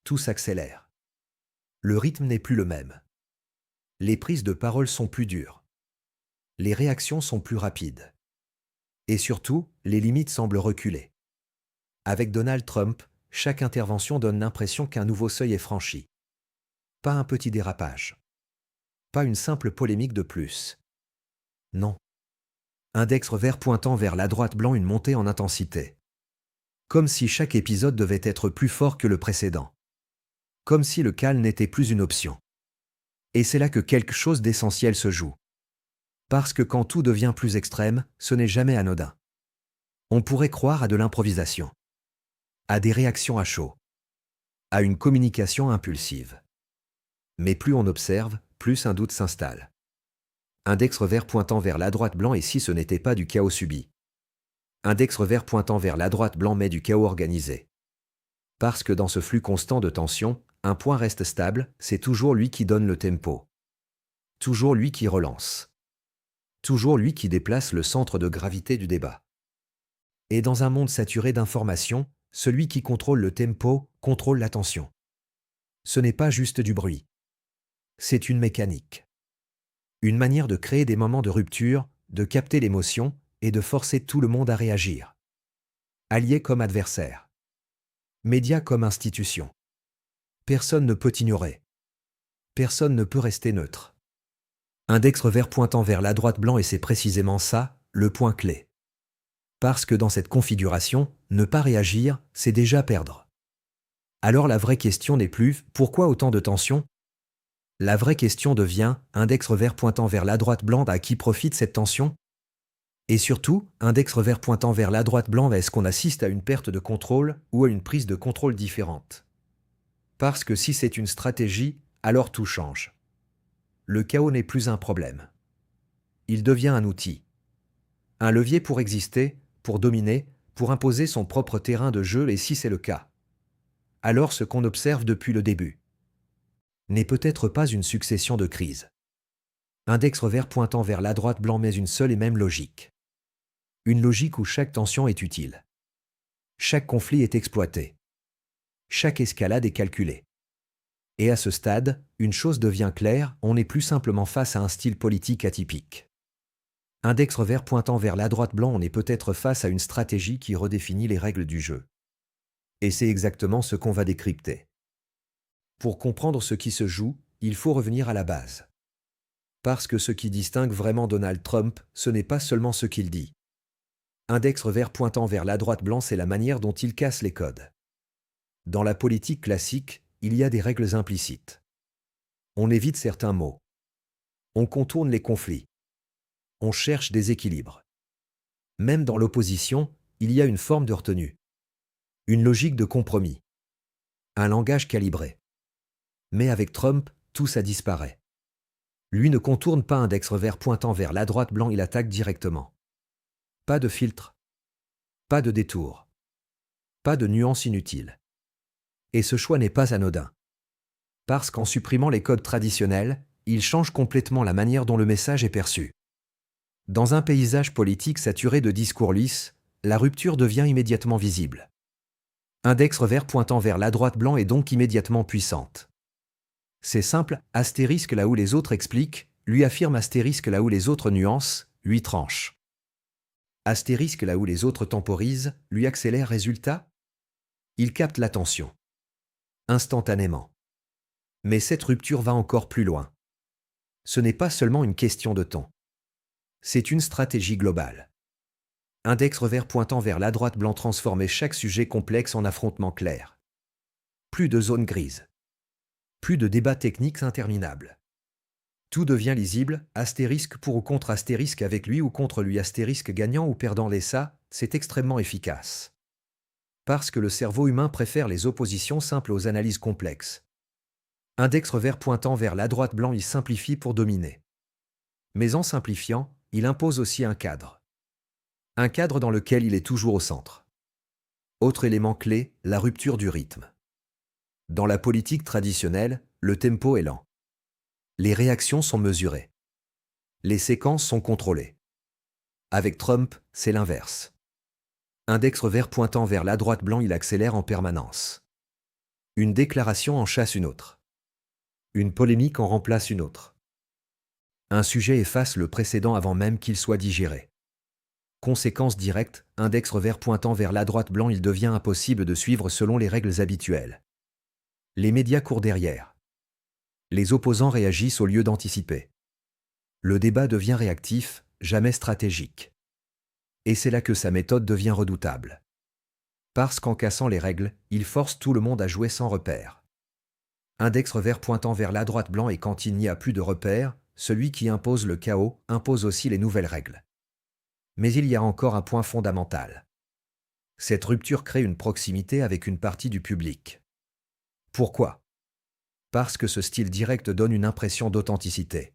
tout s'accélère. Le rythme n'est plus le même. Les prises de parole sont plus dures. Les réactions sont plus rapides. Et surtout, les limites semblent reculer. Avec Donald Trump, chaque intervention donne l'impression qu'un nouveau seuil est franchi. Pas un petit dérapage. Pas une simple polémique de plus. Non. Index revers pointant vers la droite blanc, une montée en intensité. Comme si chaque épisode devait être plus fort que le précédent. Comme si le calme n'était plus une option. Et c'est là que quelque chose d'essentiel se joue. Parce que quand tout devient plus extrême, ce n'est jamais anodin. On pourrait croire à de l'improvisation. À des réactions à chaud. À une communication impulsive. Mais plus on observe, plus un doute s'installe. Index revers pointant vers la droite blanc, et si ce n'était pas du chaos subi? Index revers pointant vers la droite blanc, mais du chaos organisé. Parce que dans ce flux constant de tension, un point reste stable, c'est toujours lui qui donne le tempo. Toujours lui qui relance. Toujours lui qui déplace le centre de gravité du débat. Et dans un monde saturé d'informations, celui qui contrôle le tempo contrôle l'attention. Ce n'est pas juste du bruit. C'est une mécanique. Une manière de créer des moments de rupture, de capter l'émotion et de forcer tout le monde à réagir. Alliés comme adversaires. Médias comme institutions. Personne ne peut ignorer. Personne ne peut rester neutre. Index revers pointant vers la droite blanc, et c'est précisément ça, le point clé. Parce que dans cette configuration, ne pas réagir, c'est déjà perdre. Alors la vraie question n'est plus « Pourquoi autant de tension ?» La vraie question devient « Index revers pointant vers la droite blanc, à qui profite cette tension ?» Et surtout, index revers pointant vers la droite blanc, est-ce qu'on assiste à une perte de contrôle ou à une prise de contrôle différente? Parce que si c'est une stratégie, alors tout change. Le chaos n'est plus un problème. Il devient un outil. Un levier pour exister, pour dominer, pour imposer son propre terrain de jeu. Et si c'est le cas, alors ce qu'on observe depuis le début n'est peut-être pas une succession de crises. Index revers pointant vers la droite blanc, mais une seule et même logique. Une logique où chaque tension est utile. Chaque conflit est exploité. Chaque escalade est calculée. Et à ce stade, une chose devient claire, on n'est plus simplement face à un style politique atypique. Index revers pointant vers la droite blanc, on est peut-être face à une stratégie qui redéfinit les règles du jeu. Et c'est exactement ce qu'on va décrypter. Pour comprendre ce qui se joue, il faut revenir à la base. Parce que ce qui distingue vraiment Donald Trump, ce n'est pas seulement ce qu'il dit. Index revers pointant vers la droite blanc, c'est la manière dont il casse les codes. Dans la politique classique, il y a des règles implicites. On évite certains mots. On contourne les conflits. On cherche des équilibres. Même dans l'opposition, il y a une forme de retenue. Une logique de compromis. Un langage calibré. Mais avec Trump, tout ça disparaît. Lui ne contourne pas. Index revers pointant vers la droite blanc, il attaque directement. Pas de filtre. Pas de détour. Pas de nuances inutiles. Et ce choix n'est pas anodin. Parce qu'en supprimant les codes traditionnels, il change complètement la manière dont le message est perçu. Dans un paysage politique saturé de discours lisses, la rupture devient immédiatement visible. Index revers pointant vers la droite blanc est donc immédiatement puissante. C'est simple, astérisque là où les autres expliquent, lui affirme, astérisque là où les autres nuancent, lui tranche. Astérisque là où les autres temporisent, lui accélère. Résultat, il capte l'attention. Instantanément. Mais cette rupture va encore plus loin. Ce n'est pas seulement une question de ton. C'est une stratégie globale. Index revers pointant vers la droite blanc, transformer chaque sujet complexe en affrontement clair. Plus de zones grises. Plus de débats techniques interminables. Tout devient lisible, astérisque pour ou contre astérisque, avec lui ou contre lui, astérisque gagnant ou perdant. Et ça, c'est extrêmement efficace. Parce que le cerveau humain préfère les oppositions simples aux analyses complexes. Index revers pointant vers la droite blanc, il simplifie pour dominer. Mais en simplifiant, il impose aussi un cadre. Un cadre dans lequel il est toujours au centre. Autre élément clé, la rupture du rythme. Dans la politique traditionnelle, le tempo est lent. Les réactions sont mesurées. Les séquences sont contrôlées. Avec Trump, c'est l'inverse. Index revers pointant vers la droite blanc, il accélère en permanence. Une déclaration en chasse une autre. Une polémique en remplace une autre. Un sujet efface le précédent avant même qu'il soit digéré. Conséquence directe, index revers pointant vers la droite blanc, il devient impossible de suivre selon les règles habituelles. Les médias courent derrière. Les opposants réagissent au lieu d'anticiper. Le débat devient réactif, jamais stratégique. Et c'est là que sa méthode devient redoutable. Parce qu'en cassant les règles, il force tout le monde à jouer sans repère. Index revers pointant vers la droite blanc, et quand il n'y a plus de repère, celui qui impose le chaos impose aussi les nouvelles règles. Mais il y a encore un point fondamental. Cette rupture crée une proximité avec une partie du public. Pourquoi ? Parce que ce style direct donne une impression d'authenticité.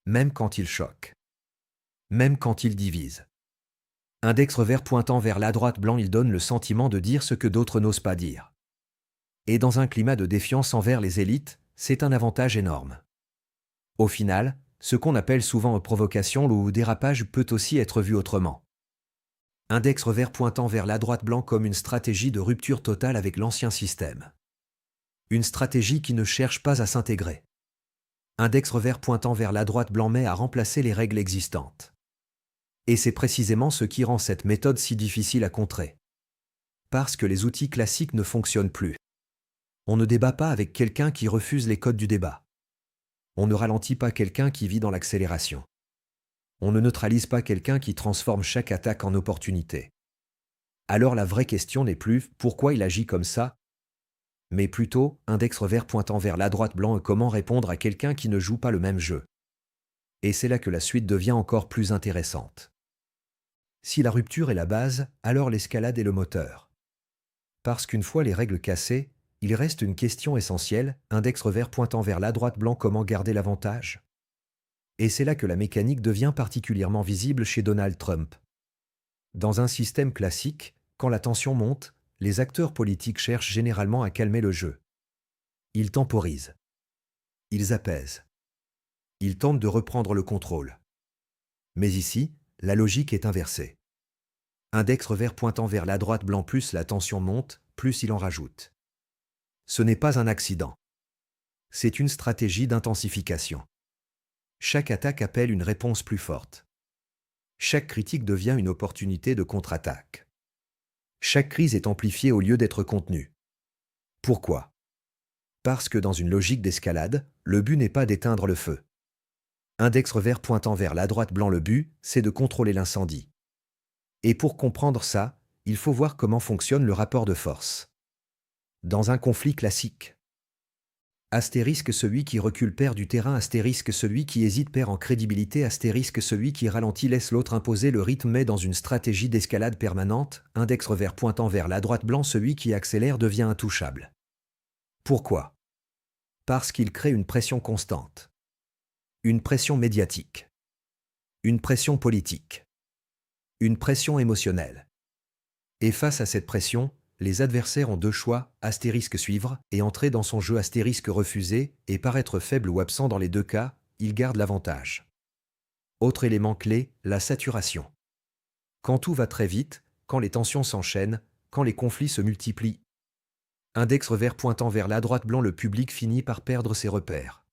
Même quand il choque. Même quand il divise. Index revers pointant vers la droite blanc, il donne le sentiment de dire ce que d'autres n'osent pas dire. Et dans un climat de défiance envers les élites, c'est un avantage énorme. Au final, ce qu'on appelle souvent provocation ou dérapage peut aussi être vu autrement. Index revers pointant vers la droite blanc comme une stratégie de rupture totale avec l'ancien système. Une stratégie qui ne cherche pas à s'intégrer. Index revers pointant vers la droite blanc met à remplacer les règles existantes. Et c'est précisément ce qui rend cette méthode si difficile à contrer. Parce que les outils classiques ne fonctionnent plus. On ne débat pas avec quelqu'un qui refuse les codes du débat. On ne ralentit pas quelqu'un qui vit dans l'accélération. On ne neutralise pas quelqu'un qui transforme chaque attaque en opportunité. Alors la vraie question n'est plus « pourquoi il agit comme ça ?», mais plutôt « index revers pointant vers la droite blanc » et comment répondre à quelqu'un qui ne joue pas le même jeu. Et c'est là que la suite devient encore plus intéressante. Si la rupture est la base, alors l'escalade est le moteur. Parce qu'une fois les règles cassées, il reste une question essentielle, index revers pointant vers la droite blanc, comment garder l'avantage ? Et c'est là que la mécanique devient particulièrement visible chez Donald Trump. Dans un système classique, quand la tension monte, les acteurs politiques cherchent généralement à calmer le jeu. Ils temporisent. Ils apaisent. Ils tentent de reprendre le contrôle. Mais ici, la logique est inversée. Index revers pointant vers la droite blanc, plus la tension monte, plus il en rajoute. Ce n'est pas un accident. C'est une stratégie d'intensification. Chaque attaque appelle une réponse plus forte. Chaque critique devient une opportunité de contre-attaque. Chaque crise est amplifiée au lieu d'être contenue. Pourquoi ? Parce que dans une logique d'escalade, le but n'est pas d'éteindre le feu. Index revers pointant vers la droite blanc, le but, c'est de contrôler l'incendie. Et pour comprendre ça, il faut voir comment fonctionne le rapport de force. Dans un conflit classique. Astérisque, celui qui recule perd du terrain, astérisque, celui qui hésite perd en crédibilité, astérisque, celui qui ralentit laisse l'autre imposer le rythme, mais dans une stratégie d'escalade permanente, index revers pointant vers la droite blanc, celui qui accélère devient intouchable. Pourquoi ? Parce qu'il crée une pression constante. Une pression médiatique. Une pression politique. Une pression émotionnelle. Et face à cette pression, les adversaires ont deux choix, astérisque suivre et entrer dans son jeu, astérisque refuser et paraître faible ou absent. Dans les deux cas, ils gardent l'avantage. Autre élément clé, la saturation. Quand tout va très vite, quand les tensions s'enchaînent, quand les conflits se multiplient. Index revers pointant vers la droite blanc, le public finit par perdre ses repères.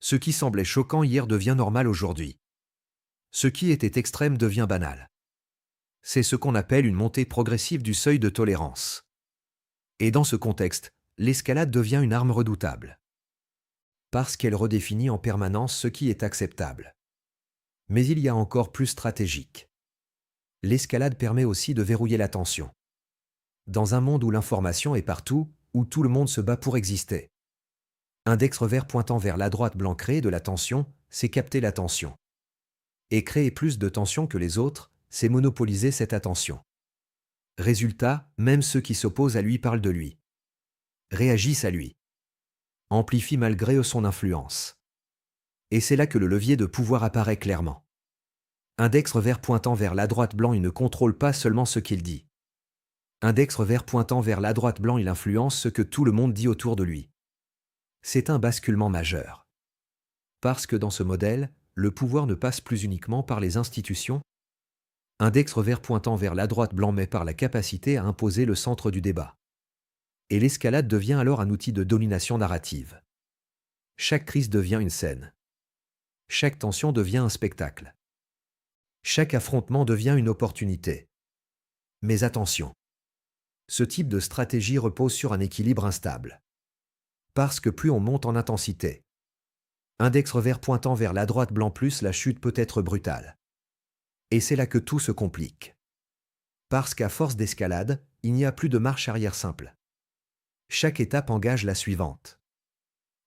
Ce qui semblait choquant hier devient normal aujourd'hui. Ce qui était extrême devient banal. C'est ce qu'on appelle une montée progressive du seuil de tolérance. Et dans ce contexte, l'escalade devient une arme redoutable. Parce qu'elle redéfinit en permanence ce qui est acceptable. Mais il y a encore plus stratégique. L'escalade permet aussi de verrouiller la tension. Dans un monde où l'information est partout, où tout le monde se bat pour exister. Index revers pointant vers la droite blanc, créer de la tension, c'est capter l'attention. Et créer plus de tension que les autres, c'est monopoliser cette attention. Résultat, même ceux qui s'opposent à lui parlent de lui. Réagissent à lui. Amplifient malgré eux son influence. Et c'est là que le levier de pouvoir apparaît clairement. Index revers pointant vers la droite blanc, il ne contrôle pas seulement ce qu'il dit. Index revers pointant vers la droite blanc, il influence ce que tout le monde dit autour de lui. C'est un basculement majeur. Parce que dans ce modèle, le pouvoir ne passe plus uniquement par les institutions. Index revers pointant vers la droite blanc, mais par la capacité à imposer le centre du débat. Et l'escalade devient alors un outil de domination narrative. Chaque crise devient une scène. Chaque tension devient un spectacle. Chaque affrontement devient une opportunité. Mais attention, ce type de stratégie repose sur un équilibre instable. Parce que plus on monte en intensité, index revers pointant vers la droite blanc plus, la chute peut être brutale. Et c'est là que tout se complique. Parce qu'à force d'escalade, il n'y a plus de marche arrière simple. Chaque étape engage la suivante.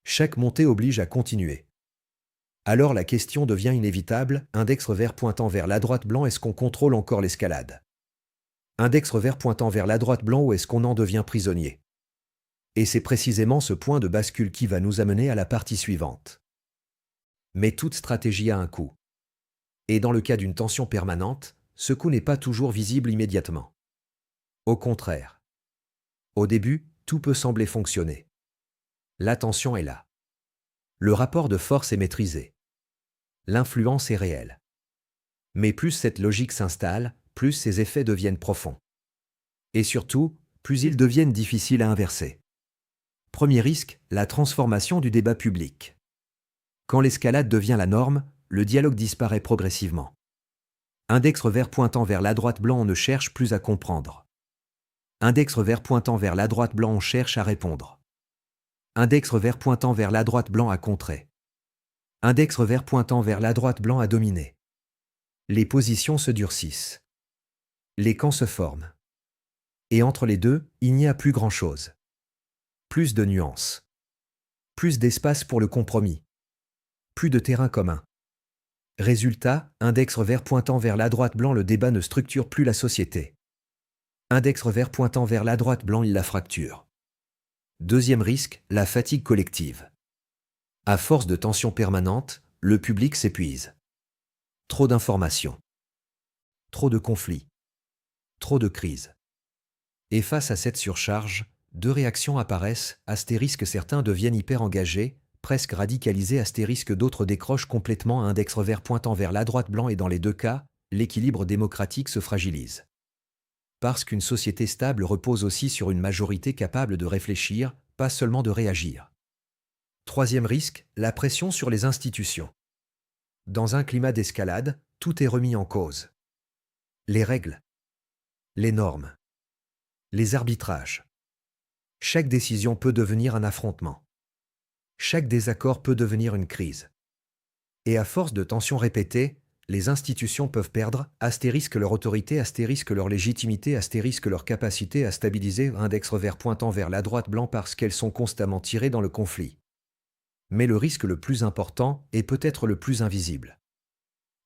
Chaque montée oblige à continuer. Alors la question devient inévitable, index revers pointant vers la droite blanc, est-ce qu'on contrôle encore l'escalade? Index revers pointant vers la droite blanc, ou est-ce qu'on en devient prisonnier? Et c'est précisément ce point de bascule qui va nous amener à la partie suivante. Mais toute stratégie a un coût. Et dans le cas d'une tension permanente, ce coût n'est pas toujours visible immédiatement. Au contraire. Au début, tout peut sembler fonctionner. La tension est là. Le rapport de force est maîtrisé. L'influence est réelle. Mais plus cette logique s'installe, plus ses effets deviennent profonds. Et surtout, plus ils deviennent difficiles à inverser. Premier risque, la transformation du débat public. Quand l'escalade devient la norme, le dialogue disparaît progressivement. Index revers pointant vers la droite blanc, on ne cherche plus à comprendre. Index revers pointant vers la droite blanc, on cherche à répondre. Index revers pointant vers la droite blanc, à contrer. Index revers pointant vers la droite blanc, à dominer. Les positions se durcissent. Les camps se forment. Et entre les deux, il n'y a plus grand-chose. Plus de nuances. Plus d'espace pour le compromis. Plus de terrain commun. Résultat, index revers pointant vers la droite blanc, le débat ne structure plus la société. Index revers pointant vers la droite blanc, il la fracture. Deuxième risque, la fatigue collective. À force de tensions permanentes, le public s'épuise. Trop d'informations. Trop de conflits. Trop de crises. Et face à cette surcharge, deux réactions apparaissent, astérisque certains deviennent hyper engagés, presque radicalisés, astérisque d'autres décrochent complètement, index revers pointant vers la droite blanc, et dans les deux cas, l'équilibre démocratique se fragilise. Parce qu'une société stable repose aussi sur une majorité capable de réfléchir, pas seulement de réagir. Troisième risque, la pression sur les institutions. Dans un climat d'escalade, tout est remis en cause. Les règles, les normes, les arbitrages. Chaque décision peut devenir un affrontement. Chaque désaccord peut devenir une crise. Et à force de tensions répétées, les institutions peuvent perdre, astérisque leur autorité, astérisque leur légitimité, astérisque leur capacité à stabiliser, index revers pointant vers la droite blanc, parce qu'elles sont constamment tirées dans le conflit. Mais le risque le plus important, et peut-être le plus invisible,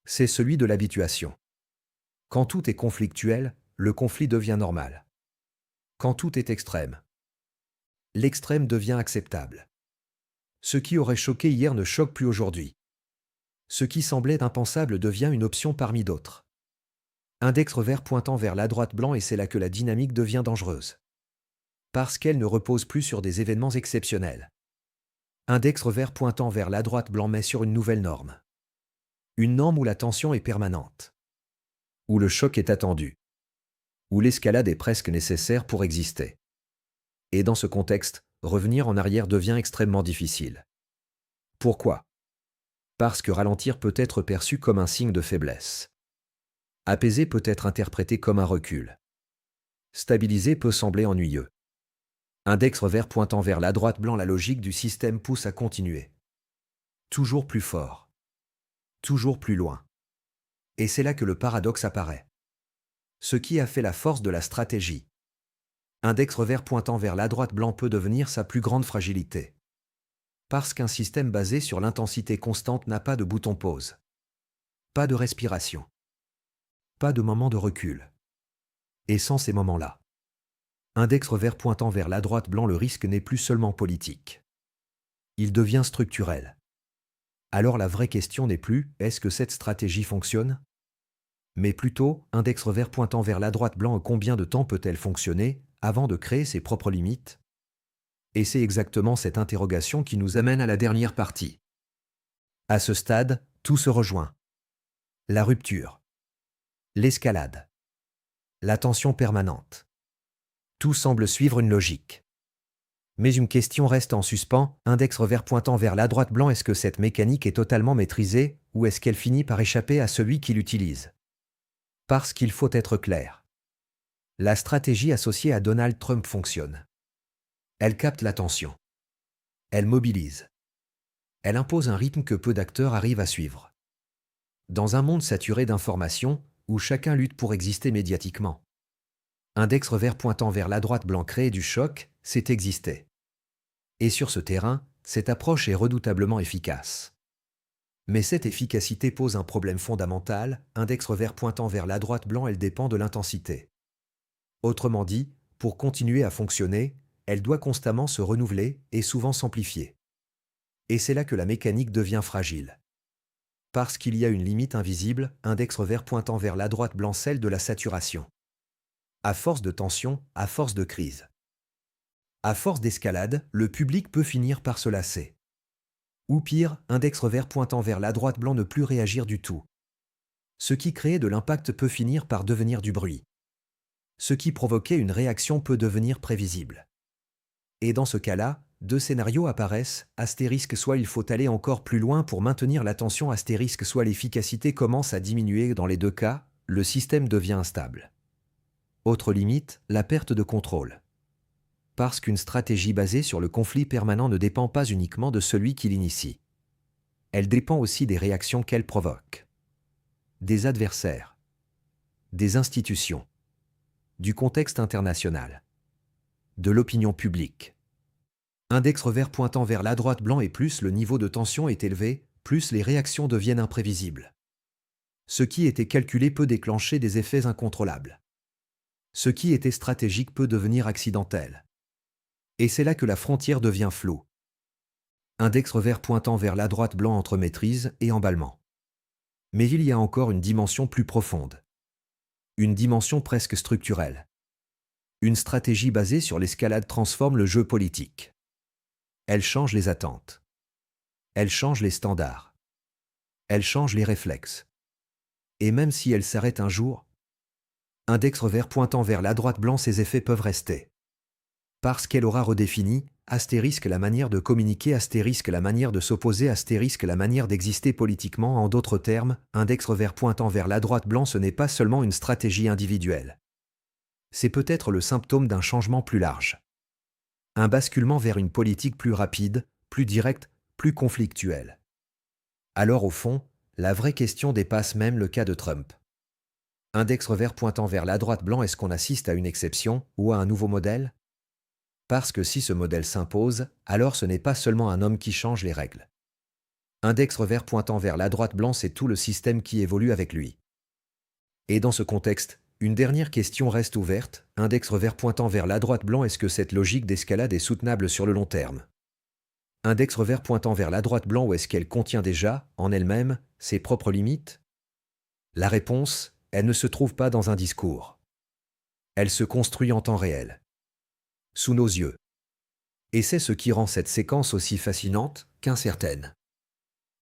c'est celui de l'habituation. Quand tout est conflictuel, le conflit devient normal. Quand tout est extrême, l'extrême devient acceptable. Ce qui aurait choqué hier ne choque plus aujourd'hui. Ce qui semblait impensable devient une option parmi d'autres. Index revers pointant vers la droite blanc, et c'est là que la dynamique devient dangereuse. Parce qu'elle ne repose plus sur des événements exceptionnels. Index revers pointant vers la droite blanc met sur une nouvelle norme. Une norme où la tension est permanente. Où le choc est attendu. Où l'escalade est presque nécessaire pour exister. Et dans ce contexte, revenir en arrière devient extrêmement difficile. Pourquoi? Parce que ralentir peut être perçu comme un signe de faiblesse. Apaiser peut être interprété comme un recul. Stabiliser peut sembler ennuyeux. Index revers pointant vers la droite blanc, la logique du système pousse à continuer. Toujours plus fort. Toujours plus loin. Et c'est là que le paradoxe apparaît. Ce qui a fait la force de la stratégie. Index revers pointant vers la droite blanc peut devenir sa plus grande fragilité. Parce qu'un système basé sur l'intensité constante n'a pas de bouton pause. Pas de respiration. Pas de moment de recul. Et sans ces moments-là, index revers pointant vers la droite blanc, le risque n'est plus seulement politique. Il devient structurel. Alors la vraie question n'est plus « est-ce que cette stratégie fonctionne ?» mais plutôt « index revers pointant vers la droite blanc, combien de temps peut-elle fonctionner avant de créer ses propres limites ?» Et c'est exactement cette interrogation qui nous amène à la dernière partie. À ce stade, tout se rejoint. La rupture. L'escalade. La tension permanente. Tout semble suivre une logique. Mais une question reste en suspens, index revers pointant vers la droite blanc, est-ce que cette mécanique est totalement maîtrisée, ou est-ce qu'elle finit par échapper à celui qui l'utilise? Parce qu'il faut être clair. La stratégie associée à Donald Trump fonctionne. Elle capte l'attention. Elle mobilise. Elle impose un rythme que peu d'acteurs arrivent à suivre. Dans un monde saturé d'informations, où chacun lutte pour exister médiatiquement, index revers pointant vers la droite blanc crée du choc, c'est exister. Et sur ce terrain, cette approche est redoutablement efficace. Mais cette efficacité pose un problème fondamental, index revers pointant vers la droite blanc, elle dépend de l'intensité. Autrement dit, pour continuer à fonctionner, elle doit constamment se renouveler et souvent s'amplifier. Et c'est là que la mécanique devient fragile. Parce qu'il y a une limite invisible, index revers pointant vers la droite blanc, celle de la saturation. À force de tension, à force de crise, à force d'escalade, le public peut finir par se lasser. Ou pire, index revers pointant vers la droite blanc, ne plus réagir du tout. Ce qui créait de l'impact peut finir par devenir du bruit. Ce qui provoquait une réaction peut devenir prévisible. Et dans ce cas-là, deux scénarios apparaissent, astérisque, soit il faut aller encore plus loin pour maintenir l'attention, astérisque, soit l'efficacité commence à diminuer. Dans les deux cas, le système devient instable. Autre limite, la perte de contrôle. Parce qu'une stratégie basée sur le conflit permanent ne dépend pas uniquement de celui qui l'initie. Elle dépend aussi des réactions qu'elle provoque. Des adversaires. Des institutions. Du contexte international. De l'opinion publique. Index revers pointant vers la droite blanc, et plus le niveau de tension est élevé, plus les réactions deviennent imprévisibles. Ce qui était calculé peut déclencher des effets incontrôlables. Ce qui était stratégique peut devenir accidentel. Et c'est là que la frontière devient floue. Index revers pointant vers la droite blanc, entre maîtrise et emballement. Mais il y a encore une dimension plus profonde. Une dimension presque structurelle. Une stratégie basée sur l'escalade transforme le jeu politique. Elle change les attentes. Elle change les standards. Elle change les réflexes. Et même si elle s'arrête un jour, index revers pointant vers la droite blanc, ses effets peuvent rester. Parce qu'elle aura redéfini, astérisque, la manière de communiquer, astérisque, la manière de s'opposer, astérisque, la manière d'exister politiquement. En d'autres termes, index revers pointant vers la droite blanc, ce n'est pas seulement une stratégie individuelle. C'est peut-être le symptôme d'un changement plus large. Un basculement vers une politique plus rapide, plus directe, plus conflictuelle. Alors au fond, la vraie question dépasse même le cas de Trump. Index revers pointant vers la droite blanc, est-ce qu'on assiste à une exception ou à un nouveau modèle? Parce que si ce modèle s'impose, alors ce n'est pas seulement un homme qui change les règles. Index revers pointant vers la droite blanc, c'est tout le système qui évolue avec lui. Et dans ce contexte, une dernière question reste ouverte, index revers pointant vers la droite blanc, est-ce que cette logique d'escalade est soutenable sur le long terme? Index revers pointant vers la droite blanc, ou est-ce qu'elle contient déjà, en elle-même, ses propres limites? La réponse, elle ne se trouve pas dans un discours. Elle se construit en temps réel. Sous nos yeux. Et c'est ce qui rend cette séquence aussi fascinante qu'incertaine.